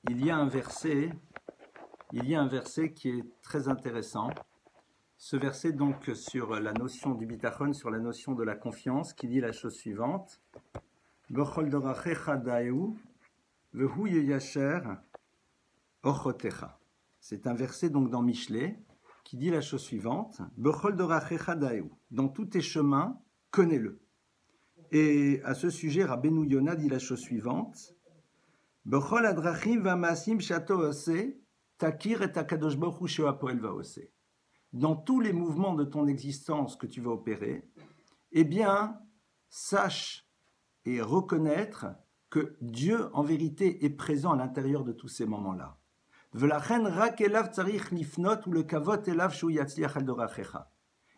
il y a un verset qui est très intéressant. Ce verset donc sur la notion du bitachon, sur la notion de la confiance, qui dit la chose suivante. Bechol dorachecha daeu, vehu yeyasher ochotecha. C'est un verset donc dans Michelet qui dit la chose suivante. Bechol dorachecha daeu. Dans tous tes chemins, connais-le. Et à ce sujet, Rabbeinu Yona dit la chose suivante. Bechol adrachim v'amasim shato ose, takir et akadosh baruch hu she'apoel vaose. Dans tous les mouvements de ton existence que tu vas opérer, eh bien, sache et reconnaître que Dieu, en vérité, est présent à l'intérieur de tous ces moments-là.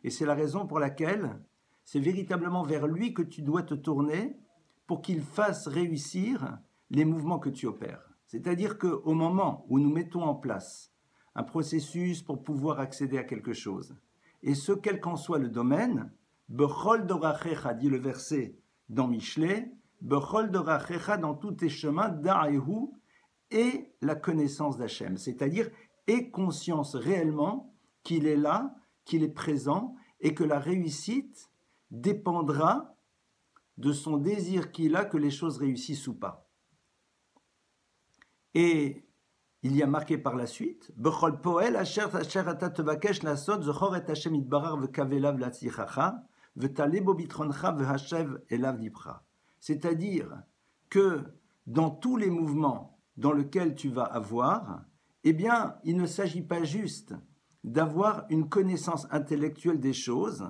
Et c'est la raison pour laquelle c'est véritablement vers lui que tu dois te tourner pour qu'il fasse réussir les mouvements que tu opères. C'est-à-dire qu'au moment où nous mettons en place un processus pour pouvoir accéder à quelque chose, et ce, quel qu'en soit le domaine, Bechol dorachecha, dit le verset dans Michelet, Bechol dorachecha, dans tous tes chemins, da'ehu, et la connaissance d'Hachem, c'est-à-dire aie conscience réellement qu'il est là, qu'il est présent, et que la réussite dépendra de son désir qu'il a que les choses réussissent ou pas. Et il y a marqué par la suite, Bechol poel asher ata tevakesh lasot zechor et Hashem yitbarar vekavelav latzichacha vetale bo bitroncha vehashev elav dibcha. C'est-à-dire que dans tous les mouvements dans lesquels tu vas avoir, eh bien, il ne s'agit pas juste d'avoir une connaissance intellectuelle des choses,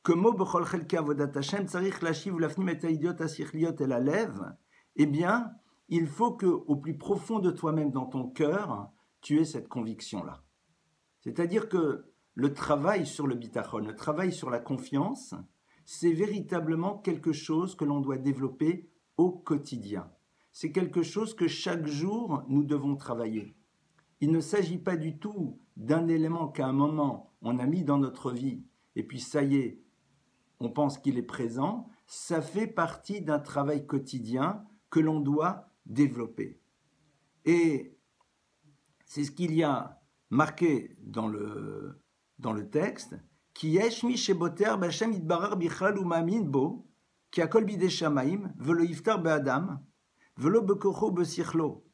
que mo bechol chelke avodat Hashem tzarich lashiv lafnim et haidiot asichliot el alev, eh bien, il faut qu'au plus profond de toi-même, dans ton cœur, tu aies cette conviction-là. C'est-à-dire que le travail sur le bitachon, le travail sur la confiance, c'est véritablement quelque chose que l'on doit développer au quotidien. C'est quelque chose que chaque jour, nous devons travailler. Il ne s'agit pas du tout d'un élément qu'à un moment, on a mis dans notre vie, et puis ça y est, on pense qu'il est présent. Ça fait partie d'un travail quotidien que l'on doit développer. Et c'est ce qu'il y a marqué dans le texte, qui yeshmi sheboter b'Hashem yitbarar bichlal u'mamin bo, ki akol bidei shamaim, velo yiftar be'adam, velo bekocho besichlo,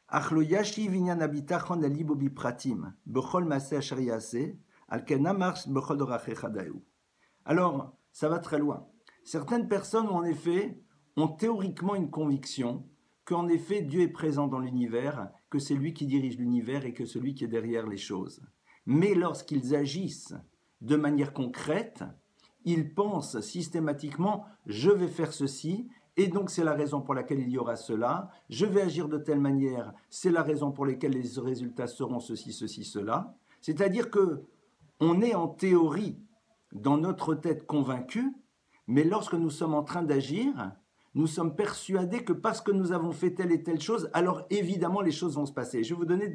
ach lo yashiv inyan habitachon al libo bipratim, bechol maaseh asher yaseh, al ken amar bechol dorachecha daeu. Alors, ça va très loin. Certaines personnes, en effet, ont théoriquement une conviction qu'en effet Dieu est présent dans l'univers, que c'est lui qui dirige l'univers et que c'est lui qui est derrière les choses. Mais lorsqu'ils agissent de manière concrète, ils pensent systématiquement « je vais faire ceci » et donc c'est la raison pour laquelle il y aura cela, « je vais agir de telle manière », c'est la raison pour laquelle les résultats seront ceci, ceci, cela. C'est-à-dire qu'on est en théorie dans notre tête convaincus, mais lorsque nous sommes en train d'agir, nous sommes persuadés que parce que nous avons fait telle et telle chose, alors évidemment les choses vont se passer. Je vais vous donner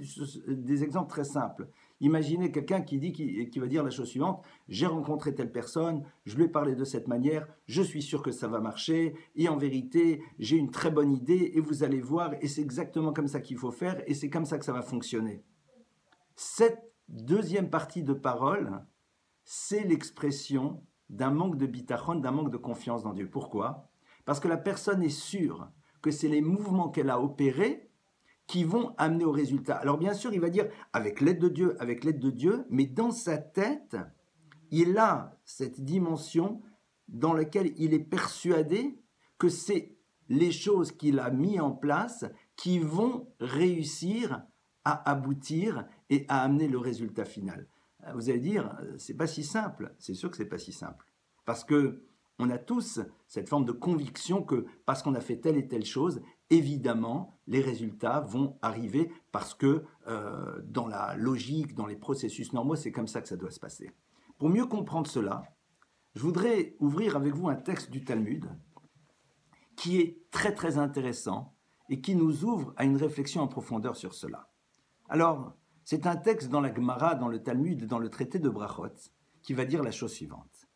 des exemples très simples. Imaginez quelqu'un qui va dire la chose suivante, j'ai rencontré telle personne, je lui ai parlé de cette manière, je suis sûr que ça va marcher, et en vérité, j'ai une très bonne idée, et vous allez voir, et c'est exactement comme ça qu'il faut faire, et c'est comme ça que ça va fonctionner. Cette deuxième partie de parole, c'est l'expression d'un manque de bitachon, d'un manque de confiance dans Dieu. Pourquoi ? Parce que la personne est sûre que c'est les mouvements qu'elle a opérés qui vont amener au résultat. Alors bien sûr, il va dire avec l'aide de Dieu, mais dans sa tête, il a cette dimension dans laquelle il est persuadé que c'est les choses qu'il a mis en place qui vont réussir à aboutir et à amener le résultat final. Vous allez dire, c'est pas si simple. C'est sûr que c'est pas si simple. Parce que on a tous cette forme de conviction que parce qu'on a fait telle et telle chose, évidemment, les résultats vont arriver parce que dans la logique, dans les processus normaux, c'est comme ça que ça doit se passer. Pour mieux comprendre cela, je voudrais ouvrir avec vous un texte du Talmud qui est très très intéressant et qui nous ouvre à une réflexion en profondeur sur cela. Alors, c'est un texte dans la Gemara, dans le Talmud, dans le traité de Brachot, qui va dire la chose suivante.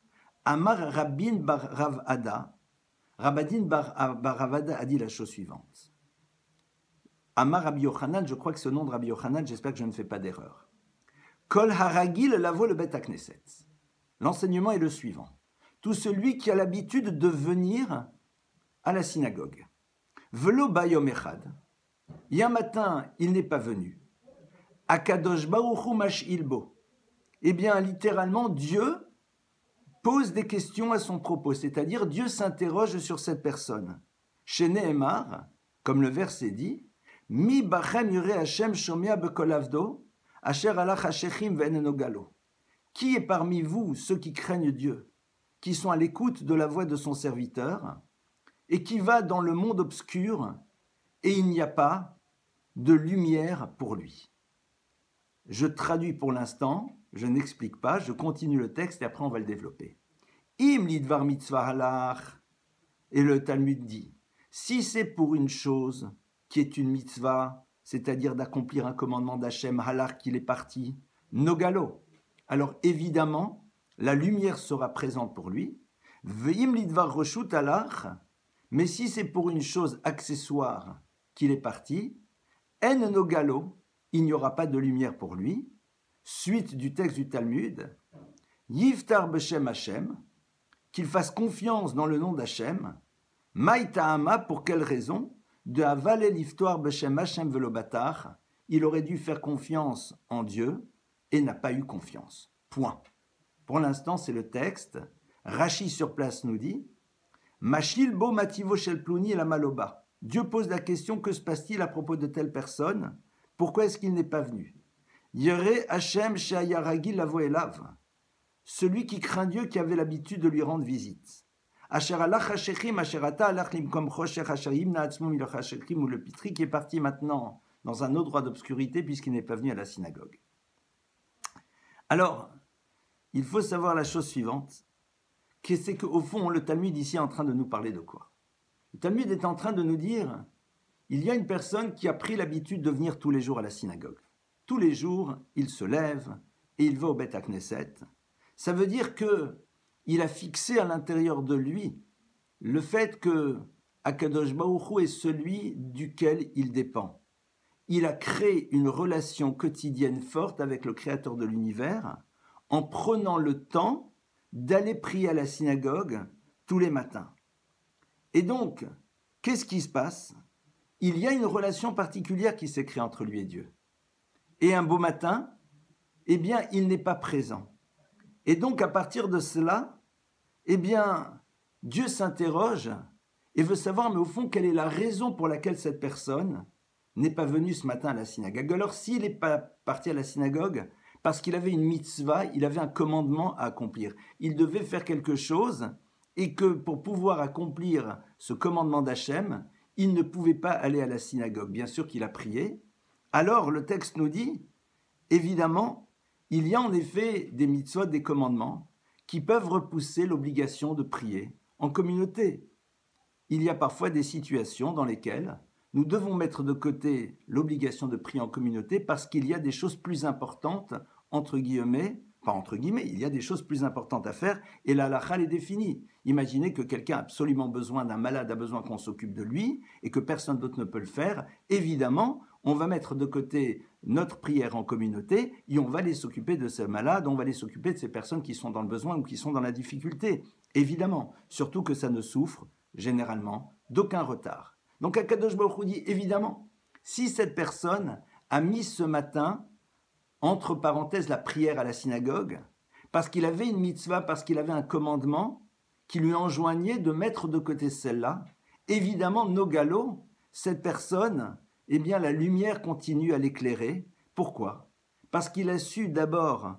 Amar Rabbin bar Ravada, Rabbadin bar Ravada a dit la chose suivante. Amar Rabbi Yochanan, je crois que c'est le nom de Rabbi Yochanan, j'espère que je ne fais pas d'erreur. Kol haragil lavo le bet hakneset. L'enseignement est le suivant. Tout celui qui a l'habitude de venir à la synagogue. Velo bayom echad. Il y a un matin, il n'est pas venu. Akadosh baruch hu mash'il bo. Eh bien, littéralement, Dieu pose des questions à son propos, c'est-à-dire Dieu s'interroge sur cette personne. Chez Nehemar, comme le verset dit, Mi bachem yireh Hashem shomea bekol avdo, asher alach hashechim ve'eneno galo. Qui est parmi vous ceux qui craignent Dieu, qui sont à l'écoute de la voix de son serviteur, et qui va dans le monde obscur, et il n'y a pas de lumière pour lui. Je traduis pour l'instant, je n'explique pas, je continue le texte et après on va le développer. Im lidvar mitzvah halach, et le Talmud dit, si c'est pour une chose qui est une mitzvah, c'est-à-dire d'accomplir un commandement d'Hachem halach qu'il est parti, nogalo, alors évidemment, la lumière sera présente pour lui. Veim lidvar reshut halach, mais si c'est pour une chose accessoire qu'il est parti, en nogalo, il n'y aura pas de lumière pour lui. Suite du texte du Talmud, Yiftar b'shem Hashem, qu'il fasse confiance dans le nom d'Hachem, Maïta'ama, pour quelle raison? De Avalé l'Iftoir b'shem Hashem velobatar, il aurait dû faire confiance en Dieu et n'a pas eu confiance. Point. Pour l'instant, c'est le texte. Rachi sur place nous dit, Mashil bo mativo shel plouni et la maloba. Dieu pose la question, que se passe-t-il à propos de telle personne? Pourquoi est-ce qu'il n'est pas venu? Yere Hashem she'ayaragil lavo elav. Celui qui craint Dieu, qui avait l'habitude de lui rendre visite. Asher alach hashechim, asher ata alach limkom choshech asher yimna atzmo milach hashechim, ou le pitri qui est parti maintenant dans un autre droit d'obscurité puisqu'il n'est pas venu à la synagogue. Alors, il faut savoir la chose suivante, c'est qu'au fond, le Talmud ici est en train de nous parler de quoi? Le Talmud est en train de nous dire, il y a une personne qui a pris l'habitude de venir tous les jours à la synagogue. Tous les jours, il se lève et il va au Bet HaKnesset. Ça veut dire qu'il a fixé à l'intérieur de lui le fait que Akadosh Baruch Hu est celui duquel il dépend. Il a créé une relation quotidienne forte avec le Créateur de l'univers en prenant le temps d'aller prier à la synagogue tous les matins. Et donc, qu'est-ce qui se passe? Il y a une relation particulière qui s'est créée entre lui et Dieu. Et un beau matin, eh bien, il n'est pas présent. Et donc, à partir de cela, eh bien, Dieu s'interroge et veut savoir, mais au fond, quelle est la raison pour laquelle cette personne n'est pas venue ce matin à la synagogue. Alors, s'il n'est pas parti à la synagogue, parce qu'il avait une mitzvah, il avait un commandement à accomplir. Il devait faire quelque chose et que pour pouvoir accomplir ce commandement d'Hachem, il ne pouvait pas aller à la synagogue. Bien sûr qu'il a prié. Alors, le texte nous dit, évidemment, il y a en effet des mitzvot, des commandements, qui peuvent repousser l'obligation de prier en communauté. Il y a parfois des situations dans lesquelles nous devons mettre de côté l'obligation de prier en communauté parce qu'il y a des choses plus importantes, entre guillemets, pas entre guillemets, il y a des choses plus importantes à faire et la halakha est définie. Imaginez que quelqu'un a absolument besoin d'un malade, a besoin qu'on s'occupe de lui et que personne d'autre ne peut le faire. Évidemment, on va mettre de côté notre prière en communauté et on va aller s'occuper de ce malade, on va aller s'occuper de ces personnes qui sont dans le besoin ou qui sont dans la difficulté. Évidemment, surtout que ça ne souffre généralement d'aucun retard. Donc Akadosh Baruch Hu dit, évidemment, si cette personne a mis ce matin, entre parenthèses, la prière à la synagogue, parce qu'il avait une mitzvah, parce qu'il avait un commandement qui lui enjoignait de mettre de côté celle-là, évidemment, Nogalo, cette personne, eh bien, la lumière continue à l'éclairer. Pourquoi? Parce qu'il a su d'abord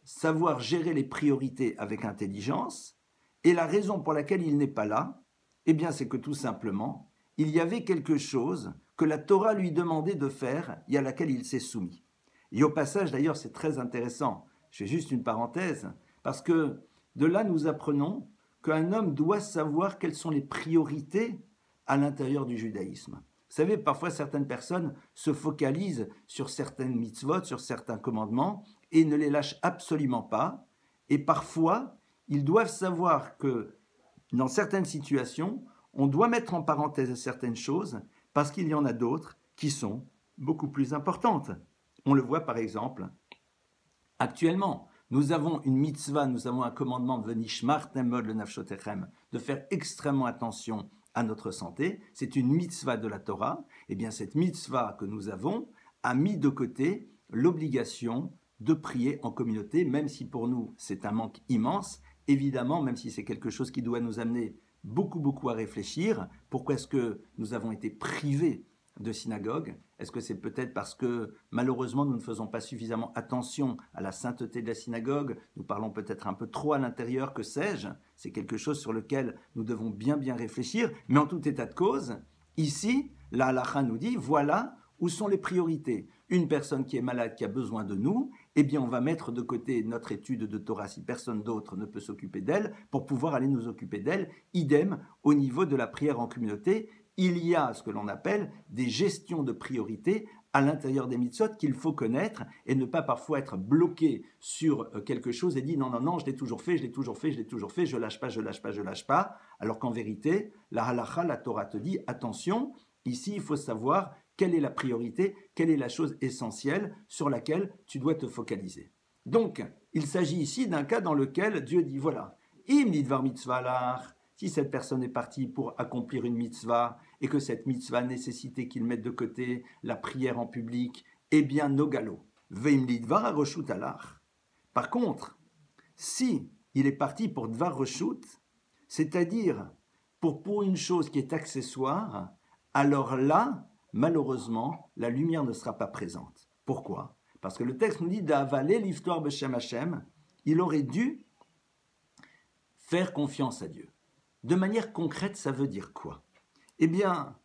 savoir gérer les priorités avec intelligence, et la raison pour laquelle il n'est pas là, eh bien, c'est que tout simplement, il y avait quelque chose que la Torah lui demandait de faire et à laquelle il s'est soumis. Et au passage, d'ailleurs, c'est très intéressant, je fais juste une parenthèse, parce que de là, nous apprenons qu'un homme doit savoir quelles sont les priorités à l'intérieur du judaïsme. Vous savez, parfois, certaines personnes se focalisent sur certaines mitzvot, sur certains commandements, et ne les lâchent absolument pas. Et parfois, ils doivent savoir que dans certaines situations, on doit mettre en parenthèse certaines choses, parce qu'il y en a d'autres qui sont beaucoup plus importantes. On le voit par exemple actuellement. Nous avons une mitzvah, nous avons un commandement de Venishmar Temod le Nafshotechem, de faire extrêmement attention à notre santé. C'est une mitzvah de la Torah. Eh bien, cette mitzvah que nous avons a mis de côté l'obligation de prier en communauté, même si pour nous c'est un manque immense. Évidemment, même si c'est quelque chose qui doit nous amener beaucoup à réfléchir. Pourquoi est-ce que nous avons été privés de synagogue? Est-ce que c'est peut-être parce que malheureusement nous ne faisons pas suffisamment attention à la sainteté de la synagogue? Nous parlons peut-être un peu trop à l'intérieur, que sais-je? C'est quelque chose sur lequel nous devons bien réfléchir. Mais en tout état de cause, ici, la halakha nous dit, voilà où sont les priorités. Une personne qui est malade, qui a besoin de nous, eh bien on va mettre de côté notre étude de Torah si personne d'autre ne peut s'occuper d'elle pour pouvoir aller nous occuper d'elle. Idem au niveau de la prière en communauté. Il y a ce que l'on appelle des gestions de priorité à l'intérieur des mitzvot qu'il faut connaître et ne pas parfois être bloqué sur quelque chose et dire non, je l'ai toujours fait, je lâche pas, alors qu'en vérité, la halakha, la Torah te dit attention, ici il faut savoir quelle est la priorité, quelle est la chose essentielle sur laquelle tu dois te focaliser. Donc, il s'agit ici d'un cas dans lequel Dieu dit voilà, im nidvar mitzvah lach. Si cette personne est partie pour accomplir une mitzvah et que cette mitzvah nécessitait qu'il mette de côté la prière en public, eh bien, nogalo, veim lidvar haroshut alach. Par contre, si il est parti pour dvar roshut, c'est-à-dire pour une chose qui est accessoire, alors là, malheureusement, la lumière ne sera pas présente. Pourquoi? Parce que le texte nous dit d'avaler l'histoire b'shem Hashem, il aurait dû faire confiance à Dieu. De manière concrète, ça veut dire quoi? Eh bien,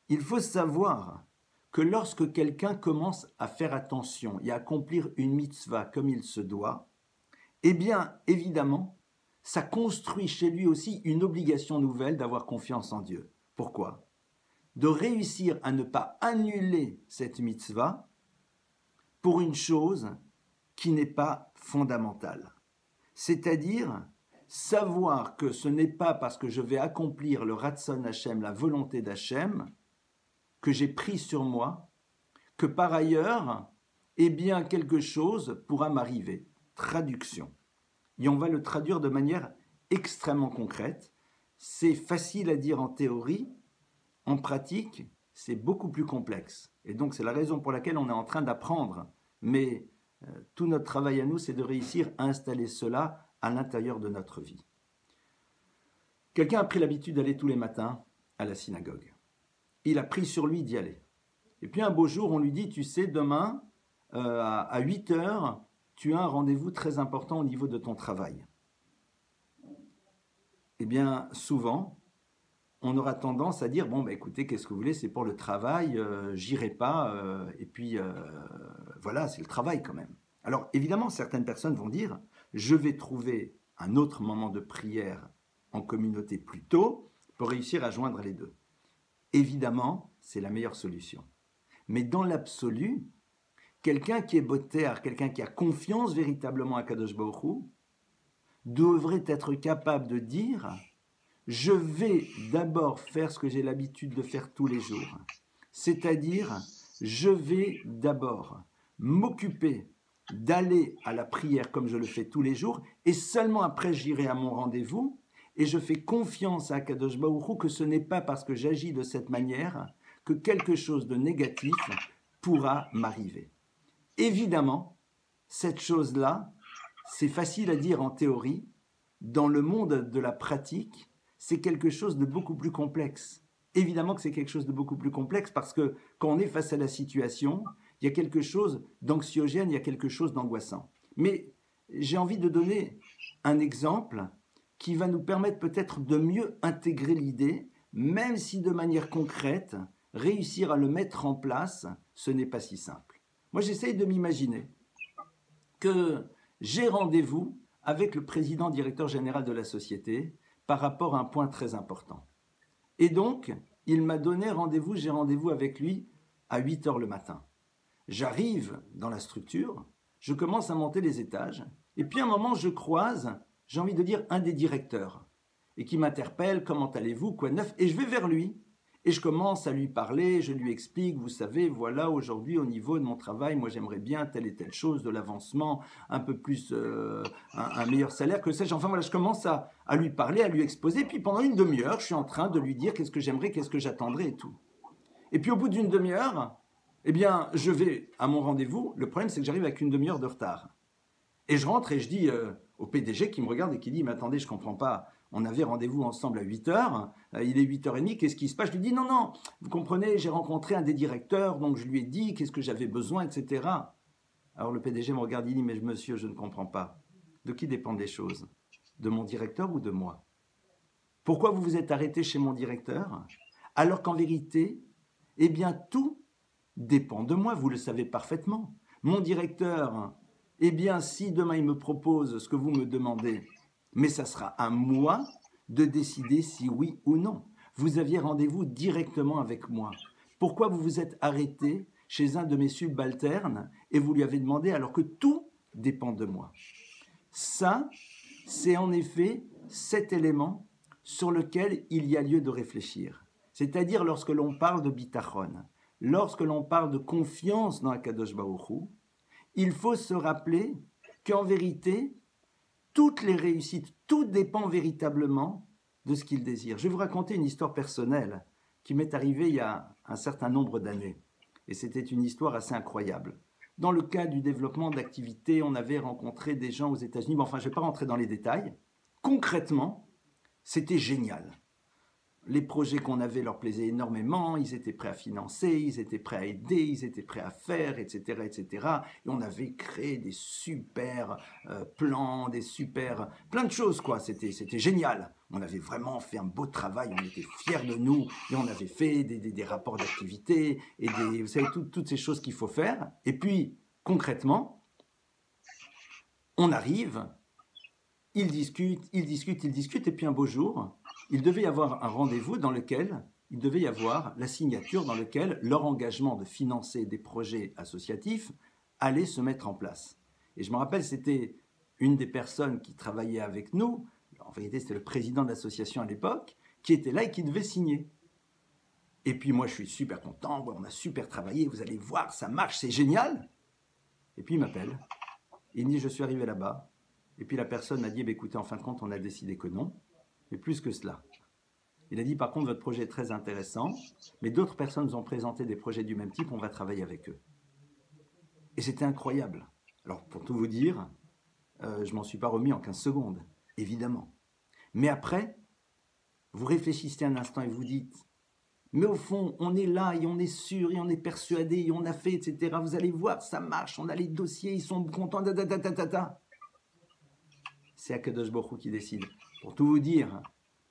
il faut savoir que lorsque quelqu'un commence à faire attention et à accomplir une mitzvah comme il se doit, eh bien, évidemment, ça construit chez lui aussi une obligation nouvelle d'avoir confiance en Dieu. Pourquoi? De réussir à ne pas annuler cette mitzvah pour une chose qui n'est pas fondamentale. C'est-à-dire savoir que ce n'est pas parce que je vais accomplir le Ratzon Hashem, la volonté d'Hashem, que j'ai pris sur moi, que par ailleurs, eh bien, quelque chose pourra m'arriver. Traduction. Et on va le traduire de manière extrêmement concrète. C'est facile à dire en théorie, en pratique, c'est beaucoup plus complexe. Et donc, c'est la raison pour laquelle on est en train d'apprendre. Mais tout notre travail à nous, c'est de réussir à installer cela à l'intérieur de notre vie. Quelqu'un a pris l'habitude d'aller tous les matins à la synagogue. Il a pris sur lui d'y aller. Et puis un beau jour, on lui dit, tu sais, demain, à 8 heures, tu as un rendez-vous très important au niveau de ton travail. Eh bien, souvent, on aura tendance à dire, bon, bah, écoutez, qu'est-ce que vous voulez, c'est pour le travail, j'irai pas, et puis, voilà, c'est le travail quand même. Alors, évidemment, certaines personnes vont dire, je vais trouver un autre moment de prière en communauté plus tôt pour réussir à joindre les deux. Évidemment, c'est la meilleure solution. Mais dans l'absolu, quelqu'un qui est botéar, quelqu'un qui a confiance véritablement à Kadosh Baruch Hu, devrait être capable de dire « Je vais d'abord faire ce que j'ai l'habitude de faire tous les jours. » C'est-à-dire, je vais d'abord m'occuper d'aller à la prière comme je le fais tous les jours, et seulement après j'irai à mon rendez-vous, et je fais confiance à Kadosh Baruch Hu que ce n'est pas parce que j'agis de cette manière que quelque chose de négatif pourra m'arriver. Évidemment, cette chose-là, c'est facile à dire en théorie. Dans le monde de la pratique, c'est quelque chose de beaucoup plus complexe. Évidemment que c'est quelque chose de beaucoup plus complexe parce que quand on est face à la situation, il y a quelque chose d'anxiogène, il y a quelque chose d'angoissant. Mais j'ai envie de donner un exemple qui va nous permettre peut-être de mieux intégrer l'idée, même si de manière concrète, réussir à le mettre en place, ce n'est pas si simple. Moi, j'essaye de m'imaginer que j'ai rendez-vous avec le président directeur général de la société par rapport à un point très important. Et donc, il m'a donné rendez-vous, j'ai rendez-vous avec lui à 8 heures le matin. J'arrive dans la structure, je commence à monter les étages, et puis à un moment, je croise, j'ai envie de dire, un des directeurs, et qui m'interpelle, comment allez-vous, quoi de neuf, et je vais vers lui, Et je commence à lui parler, je lui explique, vous savez, voilà, aujourd'hui, au niveau de mon travail, moi j'aimerais bien telle et telle chose, de l'avancement, un peu plus, un meilleur salaire, que sais-je. Enfin voilà, je commence à lui parler, à lui exposer, puis pendant une demi-heure, je suis en train de lui dire qu'est-ce que j'aimerais, qu'est-ce que j'attendrais et tout. Et puis au bout d'une demi-heure, eh bien, je vais à mon rendez-vous. Le problème, c'est que j'arrive avec une demi-heure de retard. Et je rentre et je dis au PDG qui me regarde et qui dit « Mais attendez, je ne comprends pas. On avait rendez-vous ensemble à 8h. Il est 8h30. Qu'est-ce qui se passe ?» Je lui dis « Non, non. Vous comprenez, j'ai rencontré un des directeurs. Donc, je lui ai dit qu'est-ce que j'avais besoin, etc. » Alors, le PDG me regarde et dit « Mais monsieur, je ne comprends pas. De qui dépendent les choses? De mon directeur ou de moi? Pourquoi vous vous êtes arrêté chez mon directeur? Alors qu'en vérité, eh bien, tout dépend de moi. Vous le savez parfaitement. Mon directeur... Eh bien, si demain il me propose ce que vous me demandez, mais ça sera à moi de décider si oui ou non. Vous aviez rendez-vous directement avec moi. Pourquoi vous vous êtes arrêté chez un de mes subalternes et vous lui avez demandé alors que tout dépend de moi? Ça, c'est en effet cet élément sur lequel il y a lieu de réfléchir. C'est-à-dire lorsque l'on parle de bitachon, lorsque l'on parle de confiance dans Akadosh Baruch Hu, il faut se rappeler qu'en vérité, toutes les réussites, tout dépend véritablement de ce qu'il désire. Je vais vous raconter une histoire personnelle qui m'est arrivée il y a un certain nombre d'années. Et c'était une histoire assez incroyable. Dans le cas du développement d'activités, on avait rencontré des gens aux États-Unis. Bon, enfin, je ne vais pas rentrer dans les détails. Concrètement, c'était génial. Les projets qu'on avait leur plaisaient énormément, ils étaient prêts à financer, ils étaient prêts à aider, ils étaient prêts à faire, etc., etc. Et on avait créé des super plans, plein de choses, quoi. C'était génial. On avait vraiment fait un beau travail, on était fiers de nous, et on avait fait des rapports d'activité, et vous savez, toutes ces choses qu'il faut faire. Et puis, concrètement, on arrive, ils discutent, et puis un beau jour, il devait y avoir un rendez-vous dans lequel il devait y avoir la signature dans lequel leur engagement de financer des projets associatifs allait se mettre en place. Et je me rappelle, c'était une des personnes qui travaillait avec nous, en vérité c'était le président de l'association à l'époque, qui était là et qui devait signer. Et puis moi je suis super content, on a super travaillé, vous allez voir, ça marche, c'est génial. Et puis il m'appelle, il me dit je suis arrivé là-bas, et puis la personne m'a dit écoutez, en fin de compte on a décidé que non. Mais plus que cela. Il a dit, par contre, votre projet est très intéressant, mais d'autres personnes nous ont présenté des projets du même type, on va travailler avec eux. Et c'était incroyable. Alors, pour tout vous dire, je m'en suis pas remis en 15 secondes, évidemment. Mais après, vous réfléchissez un instant et vous dites, mais au fond, on est là et on est sûr et on est persuadé et on a fait, etc. Vous allez voir, ça marche, on a les dossiers, ils sont contents, C'est Akadosh Baruch Hu qui décide. Pour tout vous dire,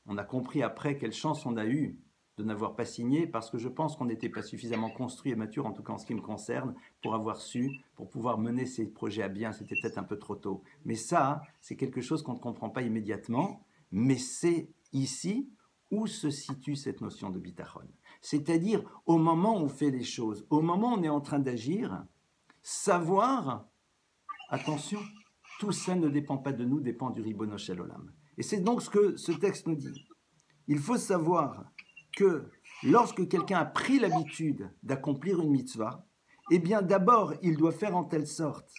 on a compris après quelle chance on a eue de n'avoir pas signé parce que je pense qu'on n'était pas suffisamment construit et mature, en tout cas en ce qui me concerne, pour avoir su, pour pouvoir mener ces projets à bien. C'était peut-être un peu trop tôt. Mais ça, c'est quelque chose qu'on ne comprend pas immédiatement, mais c'est ici où se situe cette notion de bitachon. C'est-à-dire, au moment où on fait les choses, au moment où on est en train d'agir, savoir, attention, tout ça ne dépend pas de nous, dépend du Ribono Shel Olam. Et c'est donc ce que ce texte nous dit. Il faut savoir que lorsque quelqu'un a pris l'habitude d'accomplir une mitzvah, eh bien d'abord, il doit faire en telle sorte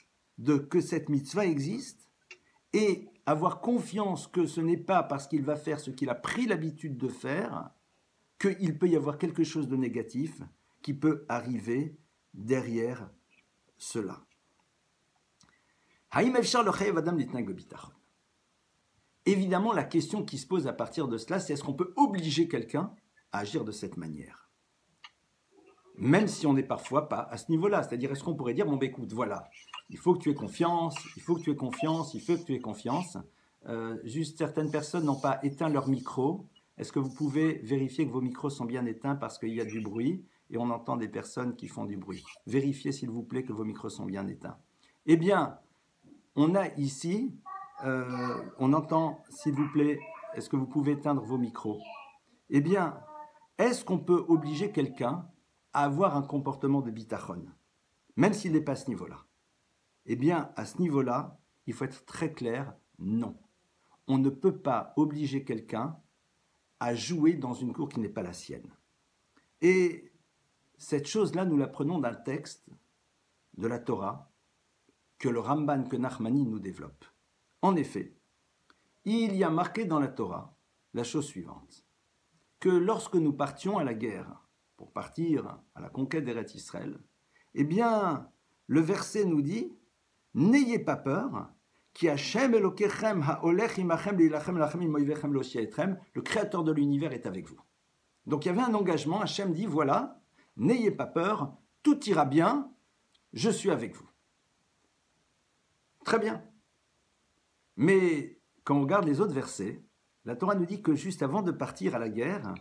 que cette mitzvah existe et avoir confiance que ce n'est pas parce qu'il va faire ce qu'il a pris l'habitude de faire qu'il peut y avoir quelque chose de négatif qui peut arriver derrière cela. Évidemment, la question qui se pose à partir de cela, c'est est-ce qu'on peut obliger quelqu'un à agir de cette manière? Même si on n'est parfois pas à ce niveau-là. C'est-à-dire, est-ce qu'on pourrait dire, bon, ben écoute, voilà, il faut que tu aies confiance, il faut que tu aies confiance, il faut que tu aies confiance. Juste certaines personnes n'ont pas éteint leur micro. Est-ce que vous pouvez vérifier que vos micros sont bien éteints parce qu'il y a du bruit et on entend des personnes qui font du bruit? Vérifiez, s'il vous plaît, que vos micros sont bien éteints. Eh bien, on a ici, on entend, s'il vous plaît, est-ce que vous pouvez éteindre vos micros? Eh bien, est-ce qu'on peut obliger quelqu'un à avoir un comportement de bitachon, même s'il n'est pas à ce niveau-là? Eh bien, à ce niveau-là, il faut être très clair, non. On ne peut pas obliger quelqu'un à jouer dans une cour qui n'est pas la sienne. Et cette chose-là, nous l'apprenons d'un texte de la Torah que le Ramban, que Nachmani nous développe. En effet, il y a marqué dans la Torah la chose suivante, que lorsque nous partions à la guerre, pour partir à la conquête d'Eretz Israël, eh bien, le verset nous dit « N'ayez pas peur, ki Hashem Elokechem ha'olech imachem leilachem lachem imoyvechem lo'shiaetrem » le Créateur de l'univers est avec vous. Donc il y avait un engagement, Hashem dit « Voilà, n'ayez pas peur, tout ira bien, je suis avec vous. » Très bien. Mais quand on regarde les autres versets, la Torah nous dit que juste avant de partir à la guerre,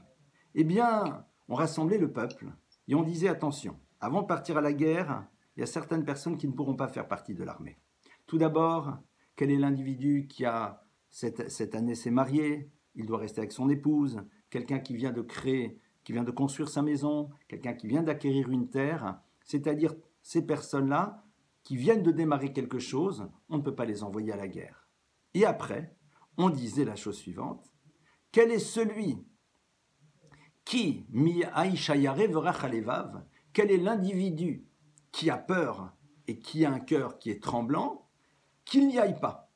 eh bien, on rassemblait le peuple et on disait attention, avant de partir à la guerre, il y a certaines personnes qui ne pourront pas faire partie de l'armée. Tout d'abord, quel est l'individu qui a cette année s'est marié, il doit rester avec son épouse, quelqu'un qui vient de créer, qui vient de construire sa maison, quelqu'un qui vient d'acquérir une terre, c'est-à-dire ces personnes-là qui viennent de démarrer quelque chose, on ne peut pas les envoyer à la guerre. Et après, on disait la chose suivante, quel est celui qui, quel est l'individu qui a peur et qui a un cœur qui est tremblant, qu'il n'y aille pas.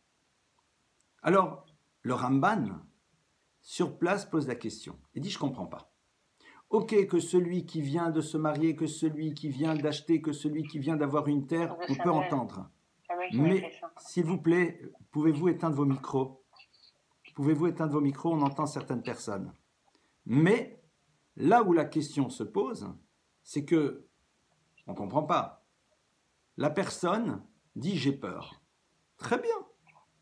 Alors, le Ramban, sur place, pose la question. Il dit, je ne comprends pas. Ok, que celui qui vient de se marier, que celui qui vient d'acheter, que celui qui vient d'avoir une terre, on peut entendre. Mais, s'il vous plaît, pouvez-vous éteindre vos micros? Pouvez-vous éteindre vos micros? On entend certaines personnes. Mais, là où la question se pose, c'est que, on ne comprend pas. La personne dit, j'ai peur. Très bien,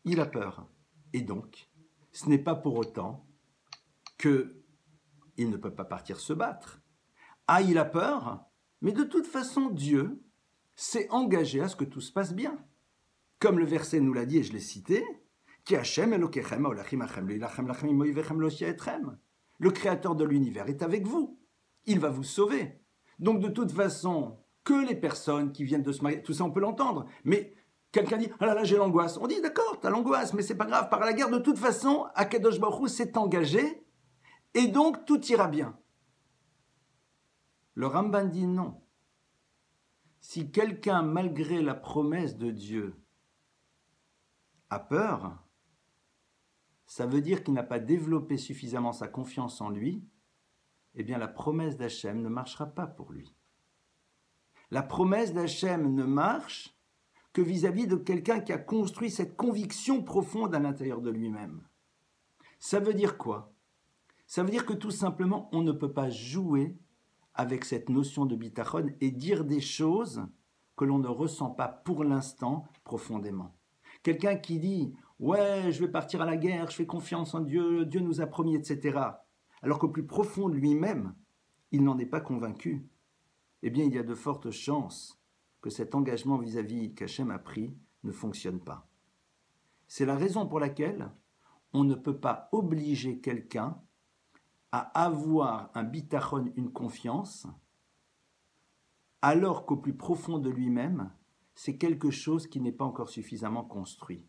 il a peur. Et donc, ce n'est pas pour autant qu'il ne peut pas partir se battre. Ah, il a peur, mais de toute façon, Dieu s'est engagé à ce que tout se passe bien. Comme le verset nous l'a dit, et je l'ai cité, Ki Hashem Elokechem ha'olachim achem leilachem lachem imoyvechem lo'shiaetrem. Le Créateur de l'univers est avec vous. Il va vous sauver. Donc, de toute façon, que les personnes qui viennent de se marier, tout ça, on peut l'entendre, mais quelqu'un dit, ah là là, j'ai l'angoisse. On dit, d'accord, t'as l'angoisse, mais c'est pas grave, par la guerre, de toute façon, Akadosh Baruch Hu s'est engagé, et donc tout ira bien. Le Ramban dit non. Si quelqu'un, malgré la promesse de Dieu, a peur, ça veut dire qu'il n'a pas développé suffisamment sa confiance en lui, eh bien la promesse d'Hachem ne marchera pas pour lui. La promesse d'Hachem ne marche que vis-à-vis de quelqu'un qui a construit cette conviction profonde à l'intérieur de lui-même. Ça veut dire quoi? Ça veut dire que tout simplement, on ne peut pas jouer avec cette notion de bitachon et dire des choses que l'on ne ressent pas pour l'instant profondément. Quelqu'un qui dit « Ouais, je vais partir à la guerre, je fais confiance en Dieu, Dieu nous a promis, etc. » alors qu'au plus profond de lui-même, il n'en est pas convaincu, eh bien il y a de fortes chances que cet engagement vis-à-vis qu'Hachem a pris ne fonctionne pas. C'est la raison pour laquelle on ne peut pas obliger quelqu'un à avoir un bitachon, une confiance, alors qu'au plus profond de lui-même, c'est quelque chose qui n'est pas encore suffisamment construit.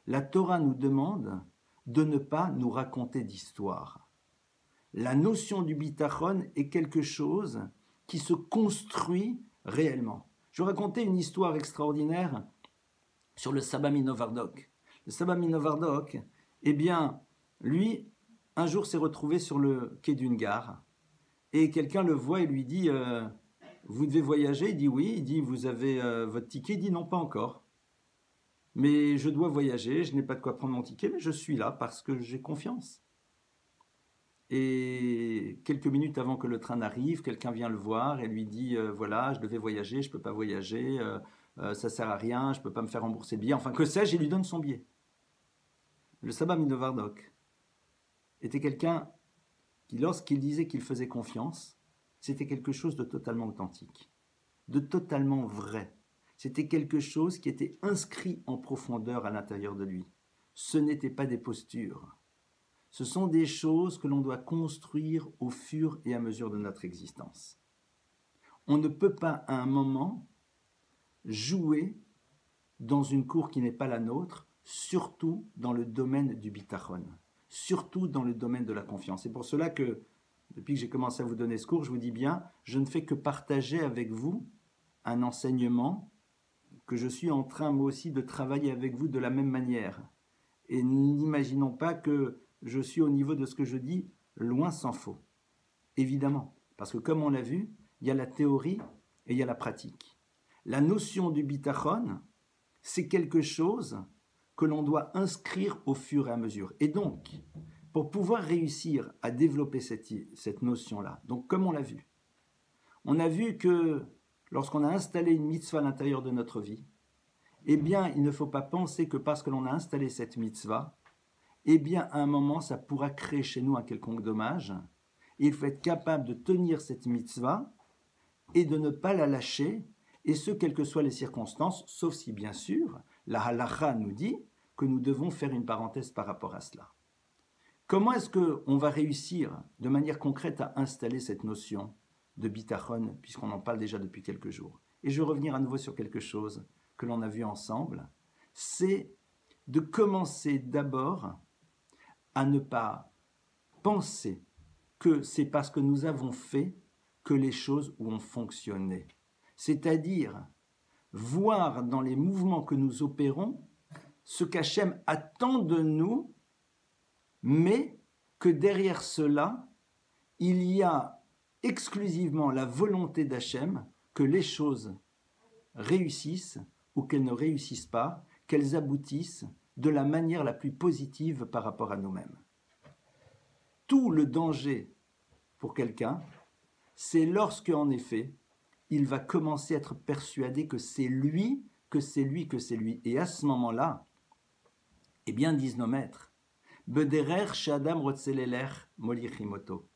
La Torah nous demande de ne pas nous raconter d'histoire. La notion du bitachon est quelque chose qui se construit réellement. Je vais raconter une histoire extraordinaire sur le Saba Minovardok. Le Saba Minovardok, eh bien, lui, un jour s'est retrouvé sur le quai d'une gare et quelqu'un le voit et lui dit vous devez voyager? Il dit oui. Il dit vous avez votre ticket? Il dit non, pas encore. Mais je dois voyager, je n'ai pas de quoi prendre mon ticket, mais je suis là parce que j'ai confiance. Et quelques minutes avant que le train n'arrive, quelqu'un vient le voir et lui dit voilà, je devais voyager, je ne peux pas voyager, ça ne sert à rien, je ne peux pas me faire rembourser le billet. Enfin, que sais-je, il lui donne son billet. Le Saba Minovardok était quelqu'un qui, lorsqu'il disait qu'il faisait confiance, c'était quelque chose de totalement authentique, de totalement vrai. C'était quelque chose qui était inscrit en profondeur à l'intérieur de lui. Ce n'étaient pas des postures. Ce sont des choses que l'on doit construire au fur et à mesure de notre existence. On ne peut pas à un moment jouer dans une cour qui n'est pas la nôtre, surtout dans le domaine du bitachon, surtout dans le domaine de la confiance. C'est pour cela que depuis que j'ai commencé à vous donner ce cours, je vous dis bien, je ne fais que partager avec vous un enseignement que je suis en train moi aussi de travailler avec vous de la même manière. Et n'imaginons pas que je suis au niveau de ce que je dis, loin s'en faut. Évidemment, parce que comme on l'a vu, il y a la théorie et il y a la pratique. La notion du bitachon, c'est quelque chose que l'on doit inscrire au fur et à mesure. Et donc, pour pouvoir réussir à développer cette notion-là, donc comme on a vu que lorsqu'on a installé une mitzvah à l'intérieur de notre vie, eh bien, il ne faut pas penser que parce que l'on a installé cette mitzvah, eh bien, à un moment, ça pourra créer chez nous un quelconque dommage. Il faut être capable de tenir cette mitzvah et de ne pas la lâcher, et ce, quelles que soient les circonstances, sauf si, bien sûr, la halacha nous dit que nous devons faire une parenthèse par rapport à cela. Comment est-ce qu'on va réussir de manière concrète à installer cette notion de bitachon, puisqu'on en parle déjà depuis quelques jours? Et je vais revenir à nouveau sur quelque chose que l'on a vu ensemble, c'est de commencer d'abord à ne pas penser que c'est parce que nous avons fait que les choses ont fonctionné. C'est-à-dire voir dans les mouvements que nous opérons ce qu'Hachem attend de nous, mais que derrière cela, il y a exclusivement la volonté d'Hachem que les choses réussissent ou qu'elles ne réussissent pas, qu'elles aboutissent de la manière la plus positive par rapport à nous-mêmes. Tout le danger pour quelqu'un, c'est lorsque, en effet, il va commencer à être persuadé que c'est lui, que c'est lui, que c'est lui. Et à ce moment-là, eh bien, disent nos maîtres, Bederer Shadam Rotseleler Molichimoto.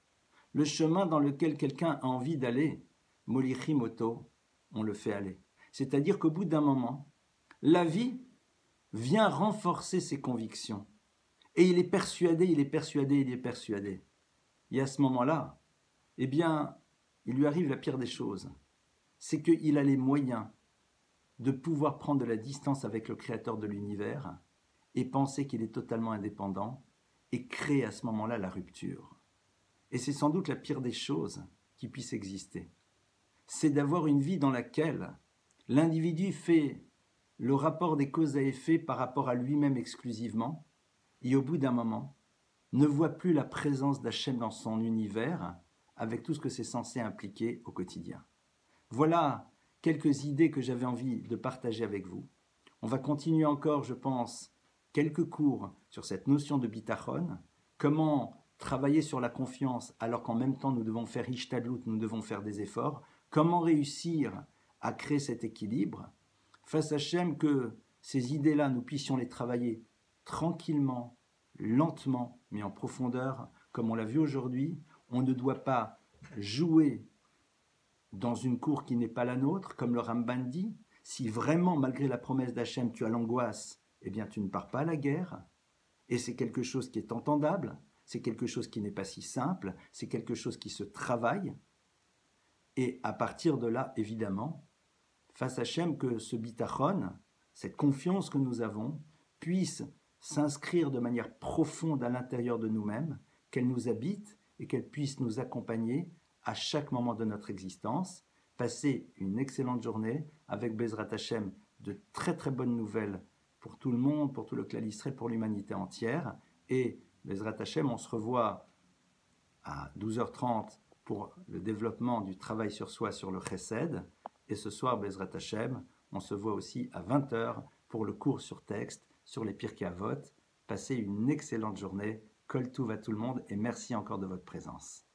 Le chemin dans lequel quelqu'un a envie d'aller, Molichimoto, on le fait aller. C'est-à-dire qu'au bout d'un moment, la vie vient renforcer ses convictions. Et il est persuadé, il est persuadé, il est persuadé. Et à ce moment-là, eh bien, il lui arrive la pire des choses. C'est qu'il a les moyens de pouvoir prendre de la distance avec le créateur de l'univers et penser qu'il est totalement indépendant et créer à ce moment-là la rupture. Et c'est sans doute la pire des choses qui puisse exister. C'est d'avoir une vie dans laquelle l'individu fait le rapport des causes à effet par rapport à lui-même exclusivement et au bout d'un moment, ne voit plus la présence d'Hachem dans son univers avec tout ce que c'est censé impliquer au quotidien. Voilà quelques idées que j'avais envie de partager avec vous. On va continuer encore, je pense, quelques cours sur cette notion de bitachon, comment travailler sur la confiance alors qu'en même temps nous devons faire ishtadlut, nous devons faire des efforts, comment réussir à créer cet équilibre, face à Hachem que ces idées-là, nous puissions les travailler tranquillement, lentement, mais en profondeur, comme on l'a vu aujourd'hui. On ne doit pas jouer dans une cour qui n'est pas la nôtre, comme le Ramban dit. Si vraiment, malgré la promesse d'Hachem, tu as l'angoisse, eh bien tu ne pars pas à la guerre. Et c'est quelque chose qui est entendable, c'est quelque chose qui n'est pas si simple, c'est quelque chose qui se travaille. Et à partir de là, évidemment, face à Hachem, que ce bitachon, cette confiance que nous avons, puisse s'inscrire de manière profonde à l'intérieur de nous-mêmes, qu'elle nous habite et qu'elle puisse nous accompagner à chaque moment de notre existence. Passez une excellente journée avec Bezrat Hachem, de très très bonnes nouvelles pour tout le monde, pour tout le Klal Yisraël, pour l'humanité entière. Et Bezrat Hachem, on se revoit à 12h30 pour le développement du travail sur soi, sur le Chesed. Et ce soir, Bezrat Hachem, on se voit aussi à 20h pour le cours sur texte, sur les Pirkei Avot. Passez une excellente journée. Kol Touv à tout le monde et merci encore de votre présence.